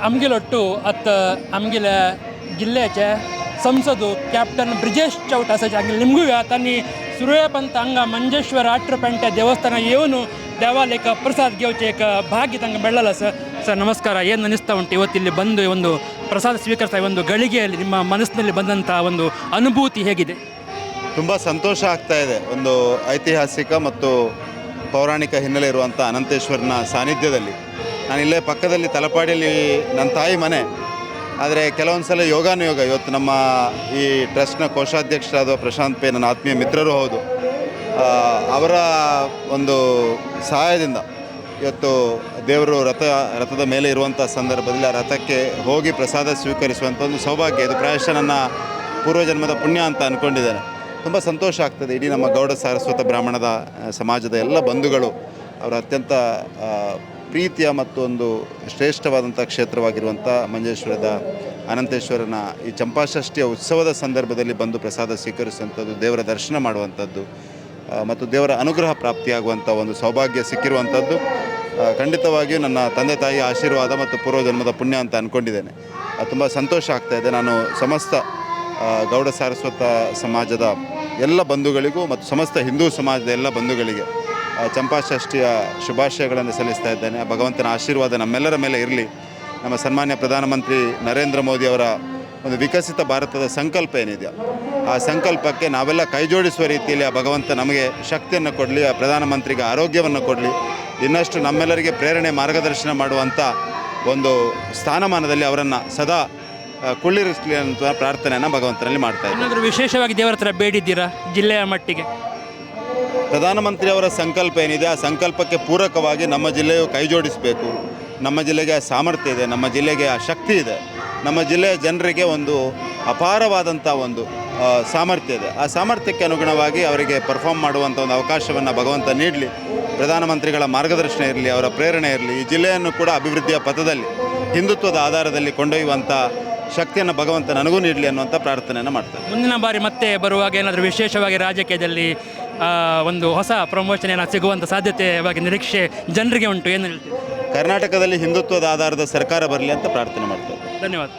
आमगेलोट्टू आत आमगेल्या जिल्ह्याच्या संसदू कॅप्टन ब्रिजेश चौट असायचे आमगे लिंबूया त्यांनी सूर्यपंत हांगा मंजेश्वर आट्रपेंटे देवस्थान येवन देवाला एक प्रसाद घेवचे एक भाग्य तंग ಬೆಳ್ಳಲ್ಲ ಸರ್ ನಮಸ್ಕಾರ. ಏನು ಅನ್ನಿಸ್ತಾ ಉಂಟು ಇವತ್ತಿಲ್ಲಿ ಬಂದು ಒಂದು ಪ್ರಸಾದ ಸ್ವೀಕರಿಸ್ತಾ ಒಂದು ಗಳಿಗೆಯಲ್ಲಿ ನಿಮ್ಮ ಮನಸ್ಸಿನಲ್ಲಿ ಬಂದಂಥ ಒಂದು ಅನುಭೂತಿ ಹೇಗಿದೆ? ತುಂಬ ಸಂತೋಷ ಆಗ್ತಾ ಇದೆ. ಒಂದು ಐತಿಹಾಸಿಕ ಮತ್ತು ಪೌರಾಣಿಕ ಹಿನ್ನೆಲೆ ಇರುವಂಥ ಅನಂತೇಶ್ವರನ ಸಾನ್ನಿಧ್ಯದಲ್ಲಿ ನಾನಿಲ್ಲೇ ಪಕ್ಕದಲ್ಲಿ ತಲಪಾಡಿಯಲ್ಲಿ ನನ್ನ ತಾಯಿ ಮನೆ. ಆದರೆ ಕೆಲವೊಂದು ಸಲ ಯೋಗಾನುಯೋಗ ಇವತ್ತು ನಮ್ಮ ಈ ಟ್ರಸ್ಟ್ನ ಕೋಶಾಧ್ಯಕ್ಷರಾದ ಪ್ರಶಾಂತ್ ಪೇ ನನ್ನ ಆತ್ಮೀಯ ಮಿತ್ರರು ಹೌದು. ಅವರ ಒಂದು ಸಹಾಯದಿಂದ ಇವತ್ತು ದೇವರು ರಥದ ಮೇಲೆ ಇರುವಂಥ ಸಂದರ್ಭದಲ್ಲಿ ಆ ರಥಕ್ಕೆ ಹೋಗಿ ಪ್ರಸಾದ ಸ್ವೀಕರಿಸುವಂಥ ಒಂದು ಸೌಭಾಗ್ಯ ಇದು ಪ್ರಾಯಶಃ ನನ್ನ ಪೂರ್ವಜನ್ಮದ ಪುಣ್ಯ ಅಂತ ಅಂದ್ಕೊಂಡಿದ್ದೇನೆ. ತುಂಬ ಸಂತೋಷ ಆಗ್ತದೆ. ಇಡೀ ನಮ್ಮ ಗೌಡ ಸಾರಸ್ವತ ಬ್ರಾಹ್ಮಣದ ಸಮಾಜದ ಎಲ್ಲ ಬಂಧುಗಳು ಅವರ ಅತ್ಯಂತ ಪ್ರೀತಿಯ ಮತ್ತು ಒಂದು ಶ್ರೇಷ್ಠವಾದಂಥ ಕ್ಷೇತ್ರವಾಗಿರುವಂಥ ಮಂಜೇಶ್ವರದ ಅನಂತೇಶ್ವರನ ಈ ಚಂಪಾಷಷ್ಠಿಯ ಉತ್ಸವದ ಸಂದರ್ಭದಲ್ಲಿ ಬಂದು ಪ್ರಸಾದ ಸ್ವೀಕರಿಸುವಂಥದ್ದು, ದೇವರ ದರ್ಶನ ಮಾಡುವಂಥದ್ದು ಮತ್ತು ದೇವರ ಅನುಗ್ರಹ ಪ್ರಾಪ್ತಿಯಾಗುವಂಥ ಒಂದು ಸೌಭಾಗ್ಯ ಸಿಕ್ಕಿರುವಂಥದ್ದು ಖಂಡಿತವಾಗಿಯೂ ನನ್ನ ತಂದೆ ತಾಯಿಯ ಆಶೀರ್ವಾದ ಮತ್ತು ಪೂರ್ವಜನ್ಮದ ಪುಣ್ಯ ಅಂತ ಅಂದ್ಕೊಂಡಿದ್ದೇನೆ. ತುಂಬ ಸಂತೋಷ ಆಗ್ತಾಯಿದೆ. ನಾನು ಸಮಸ್ತ ಗೌಡ ಸಾರಸ್ವತ ಸಮಾಜದ ಎಲ್ಲ ಬಂಧುಗಳಿಗೂ ಮತ್ತು ಸಮಸ್ತ ಹಿಂದೂ ಸಮಾಜದ ಎಲ್ಲ ಬಂಧುಗಳಿಗೆ ಚಂಪಾಷಷ್ಠಿಯ ಶುಭಾಶಯಗಳನ್ನು ಸಲ್ಲಿಸ್ತಾ ಇದ್ದೇನೆ. ಭಗವಂತನ ಆಶೀರ್ವಾದ ನಮ್ಮೆಲ್ಲರ ಮೇಲೆ ಇರಲಿ. ನಮ್ಮ ಸನ್ಮಾನ್ಯ ಪ್ರಧಾನಮಂತ್ರಿ ನರೇಂದ್ರ ಮೋದಿ ಅವರ ಒಂದು ವಿಕಸಿತ ಭಾರತದ ಸಂಕಲ್ಪ ಏನಿದೆಯೋ ಆ ಸಂಕಲ್ಪಕ್ಕೆ ನಾವೆಲ್ಲ ಕೈ ಜೋಡಿಸುವ ರೀತಿಯಲ್ಲಿ ಆ ಭಗವಂತ ನಮಗೆ ಶಕ್ತಿಯನ್ನು ಕೊಡಲಿ, ಆ ಪ್ರಧಾನಮಂತ್ರಿಗೆ ಆರೋಗ್ಯವನ್ನು ಕೊಡಲಿ, ಇನ್ನಷ್ಟು ನಮ್ಮೆಲ್ಲರಿಗೆ ಪ್ರೇರಣೆ ಮಾರ್ಗದರ್ಶನ ಮಾಡುವಂಥ ಒಂದು ಸ್ಥಾನಮಾನದಲ್ಲಿ ಅವರನ್ನು ಸದಾ ಕುಳ್ಳಿರಿಸಲಿ ಅಂತ ಪ್ರಾರ್ಥನೆಯನ್ನು ಭಗವಂತನಲ್ಲಿ ಮಾಡ್ತಾ ಇದ್ದೀನಿ. ಏನಾದರೂ ವಿಶೇಷವಾಗಿ ದೇವರ ಹತ್ರ ಬೇಡಿದ್ದೀರಾ ಜಿಲ್ಲೆಯ ಮಟ್ಟಿಗೆ? ಪ್ರಧಾನಮಂತ್ರಿಯವರ ಸಂಕಲ್ಪ ಏನಿದೆ ಆ ಸಂಕಲ್ಪಕ್ಕೆ ಪೂರಕವಾಗಿ ನಮ್ಮ ಜಿಲ್ಲೆಯು ಕೈ ಜೋಡಿಸಬೇಕು. ನಮ್ಮ ಜಿಲ್ಲೆಗೆ ಆ ಸಾಮರ್ಥ್ಯ ಇದೆ, ನಮ್ಮ ಜಿಲ್ಲೆಗೆ ಆ ಶಕ್ತಿ ಇದೆ, ನಮ್ಮ ಜಿಲ್ಲೆಯ ಜನರಿಗೆ ಒಂದು ಅಪಾರವಾದಂಥ ಒಂದು ಸಾಮರ್ಥ್ಯ ಇದೆ. ಆ ಸಾಮರ್ಥ್ಯಕ್ಕೆ ಅನುಗುಣವಾಗಿ ಅವರಿಗೆ ಪರ್ಫಾರ್ಮ್ ಮಾಡುವಂಥ ಒಂದು ಅವಕಾಶವನ್ನು ಭಗವಂತ ನೀಡಲಿ, ಪ್ರಧಾನಮಂತ್ರಿಗಳ ಮಾರ್ಗದರ್ಶನ ಇರಲಿ, ಅವರ ಪ್ರೇರಣೆ ಇರಲಿ. ಈ ಜಿಲ್ಲೆಯನ್ನು ಕೂಡ ಅಭಿವೃದ್ಧಿಯ ಪಥದಲ್ಲಿ ಹಿಂದುತ್ವದ ಆಧಾರದಲ್ಲಿ ಕೊಂಡೊಯ್ಯುವಂಥ ಶಕ್ತಿಯನ್ನು ಭಗವಂತ ನನಗೂ ನೀಡಲಿ ಅನ್ನುವಂಥ ಪ್ರಾರ್ಥನೆಯನ್ನು ಮಾಡ್ತಾರೆ. ಮುಂದಿನ ಬಾರಿ ಮತ್ತೆ ಬರುವಾಗ ಏನಾದರೂ ವಿಶೇಷವಾಗಿ ರಾಜಕೀಯದಲ್ಲಿ ಒಂದು ಹೊಸ ಪ್ರಮೋಷನ್ ಏನಾದ್ರು ಸಿಗುವಂಥ ಸಾಧ್ಯತೆ ಬಗ್ಗೆ ನಿರೀಕ್ಷೆ ಜನರಿಗೆ ಉಂಟು, ಏನು ಹೇಳ್ತೀವಿ? ಕರ್ನಾಟಕದಲ್ಲಿ ಹಿಂದುತ್ವದ ಆಧಾರದ ಸರ್ಕಾರ ಬರಲಿ ಅಂತ ಪ್ರಾರ್ಥನೆ ಮಾಡ್ತಾರೆ. ಧನ್ಯವಾದ.